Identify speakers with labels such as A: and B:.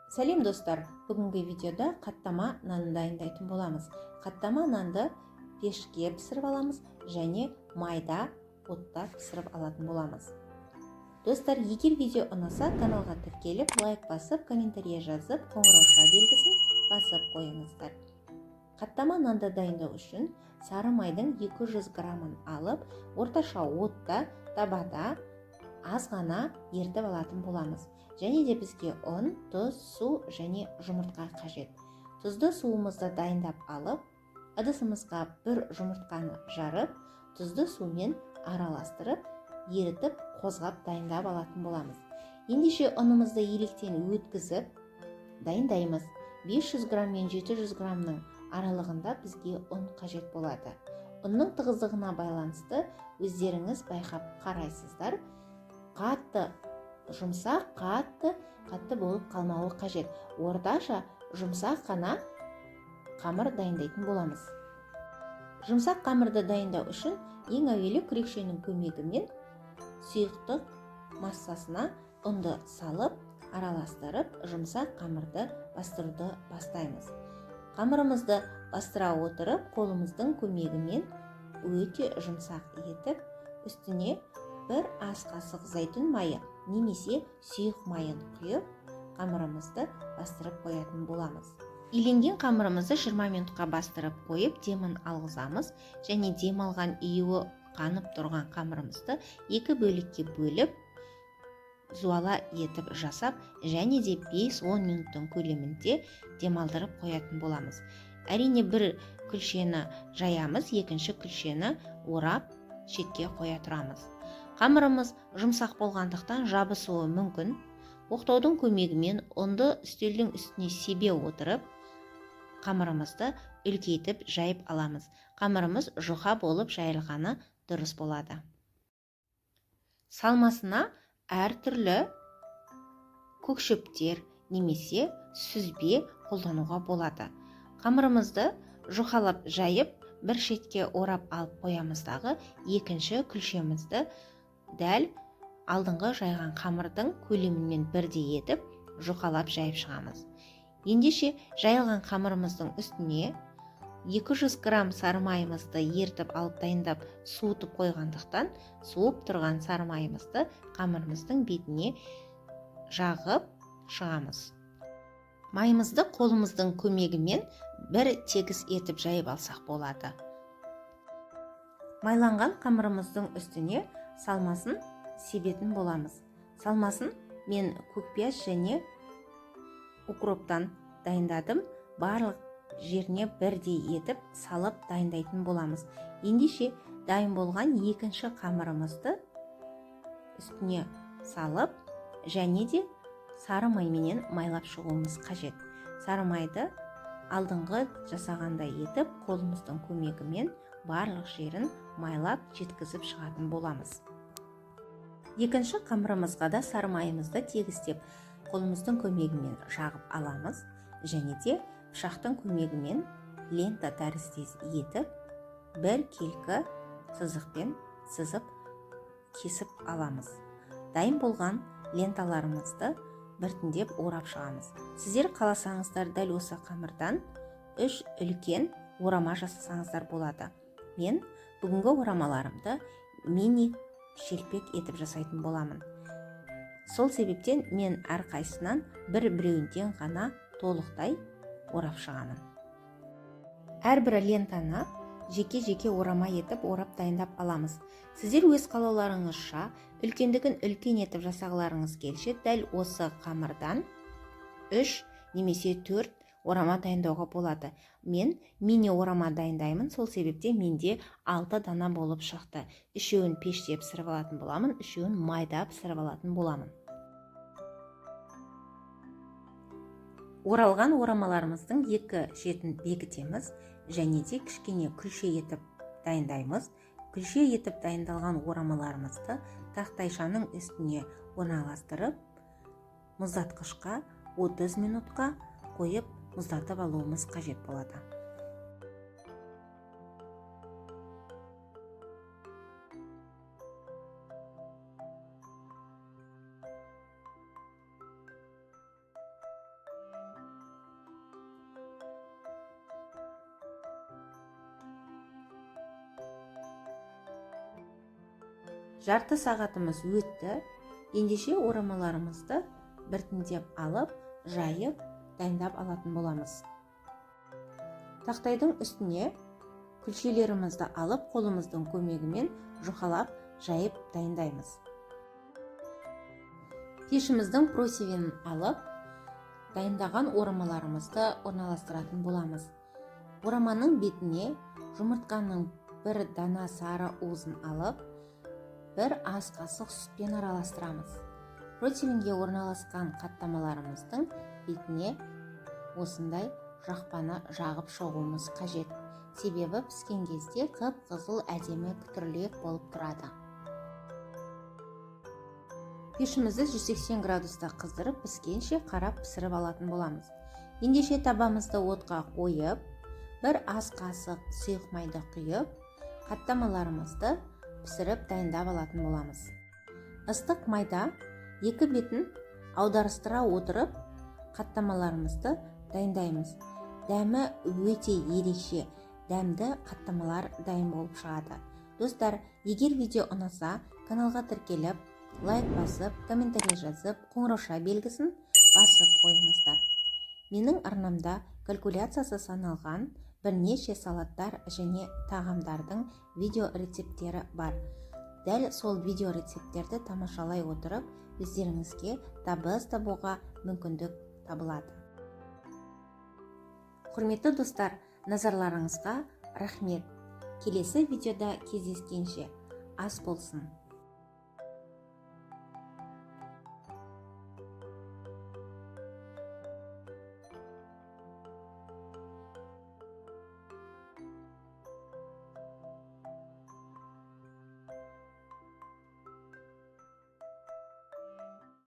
A: Сәлем достар, бүгінгі видеода қаттама нанды дайындайтын боламыз. Қаттама нанды пешке пісіріп аламыз және майда отта пісіріп алатын боламыз. Достар, егер видео ұнаса, каналға тіркеліп, лайк басып, комментария жазып, қоңырауша белгісін басып қойыңыздар. Қаттама нанды дайындау үшін сары майдың 200 грамын алып, орташа отта табада аз ғана ертіп алатын боламыз. Және де бізге ұн, тұз, су және жұмыртқа қажет. Тұзды суымызды дайындап алып, ыдысымызға бір жұмыртқаны жарып, тұзды сумен араластырып, ерітіп, қозғап дайындап алатын боламыз. Ендеше ұнымызды електен өткізіп дайындаймыз. 500 грамм мен 700 граммның аралығында бізге ұн қажет болады. Ұнның тығыздығына байланысты өздеріңіз байқап қарайсыздар. Қатты жұмсақ, қатты болып қалмауы қажет. Орташа жұмсақ қана қамыр дайындайтын боламыз. Жұмсақ қамырды дайындау үшін ең әуелі күрекшенің көмегімен сұйықтық массасына ұнды салып, араластырып, жұмсақ қамырды бастыруды бастаймыз. Қамырымызды бастыра отырып, қолымыздың көмегімен өте жұмсақ етіп, үстіне бір ас қасық зәйтүн майы немесе сұйық майын құйып, қамырымызды бастырып қоятын боламыз. Иленген қамырымызды 20 минутқа бастырып қойып, демін алғызамыз және дем алған июі қанып тұрған қамырымызды екі бөлікке бөліп, зуала етіп жасап, және де 5-10 минуттың көлемінде демалдырып қоятын боламыз. Әрине бір күлшені жаямыз, екінші күлшені орап, шетке қоя тұрамыз. Қамырымыз жұмсақ болғандықтан жабысуы мүмкін. Оқтаудың көмегімен ұнды үстелдің үстіне себе отырып, қамырымызды үлкейтіп жайып аламыз. Қамырымыз жұқа болып жайылғаны дұрыс болады. Салмасына әртүрлі көкшөптер немесе сүзбе қолдануға болады. Қамырымызды жұқалап жайып, бір шетке орап алып қоямыздағы екінші күлшемізді дәл алдыңғы жайған қамырдың көлемімен бірдей етіп, жұқалап жайып шығамыз. Ендеше жайылған қамырымыздың үстіне 200 грамм сары майымызды ертіп алып дайындап суытып қойғандықтан, суып тұрған сары майымызды қамырымыздың бетіне жағып шығамыз. Майымызды қолымыздың көмегімен бір тегіс етіп жайып алсақ болады. Майланған қамырымыздың үстіне салмасын себетін боламыз. Салмасын мен көкпияз және укроптан дайындадым. Барлық жеріне бірдей етіп салып дайындайтын боламыз. Ендеше дайын болған екінші қамырымызды үстіне салып, және де сары майменен майлап шығуымыз қажет. Сары майды алдыңғы жасағандай етіп, қолымыздың көмегімен барлық жерін майлап жеткізіп шығатын боламыз. Екінші қамырымызға да сары майымызды тегістеп, қолымыздың көмегімен жағып аламыз, және де пышақтың көмегімен лента тәріздес етіп, бір келкі сызықпен сызып кесіп аламыз. Дайын болған ленталарымызды біртіндеп орап шығамыз. Сіздер қаласаңыздар дәл осы қамырдан 3 үлкен орама жасасаңыздар болады. Мен бүгінгі орамаларымды мини шелпек етіп жасайтын боламын. Сол себептен мен әрқайсынан біреуінден ғана толықтай орап шығамын. Әрбір лентаны жеке-жеке орама етіп орап дайындап аламыз. Сіздер өз қалауларыңызша үлкендігін үлкен етіп жасағыларыңыз келсе, дәл осы қамырдан 3 немесе 4 орама дайындауға болады. Мен мини орама дайындаймын, сол себепте менде 6 дана болып шықты. Үшеуін пеште пісіріп алатын боламын, үшеуін майда пісіріп алатын боламын. Оралған орамаларымыздың екі шетін бекітеміз, және де кішкене күлше етіп дайындаймыз. Күлше етіп дайындалған орамаларымызды тақтайшаның үстіне орналастырып, мұздатқышқа 30 минутқа қойып мұздатып алуымыз қажет болады. Жарты сағатымыз өтті. Ендеше орамаларымызды біртіндеп алып, жайып, дайындап алатын боламыз. Тақтайдың үстіне күлшелерімізді алып, қолымыздың көмегімен жұқалап, жайып дайындаймыз. Пешіміздің просевенін алып, дайындаған орамаларымызды орналастыратын боламыз. Ораманың бетіне жұмыртқаның бір дана сары уызын алып, бір ас қасық сүтпен араластырамыз. Противенге орналасқан қаттамаларымыздың бетіне осындай жақпаны жағып шығуымыз қажет. Себебі піскен кезде қып-қызыл әдемі күтірлек болып тұрады. Пешімізді 180 градуста қыздырып, піскенше қарап пісіріп алатын боламыз. Ендеше табамызды отқа қойып, бір ас қасық сұйық майды құйып, қаттамаларымызды пісіріп дайындап алатын боламыз. Ыстық майда екі бетін аударыстыра отырып, қаттамаларымызды дайындаймыз. Дәмі өте ерекше, дәмді қаттамалар дайын болып шығады. Достар, егер видео ұнаса, каналға тіркеліп, лайк басып, комментарий жазып, қоңырауша белгісін басып қойыңыздар. Менің арнамда калькуляциясы саналған бірнеше салаттар және тағамдардың видео рецепттері бар. Дәл сол видео рецепттерді тамашалай отырып, өздеріңізге табыс табуға мүмкіндік табылады. Құрметті достар, назарларыңызға рахмет. Келесі видеода кездескенше ас болсын.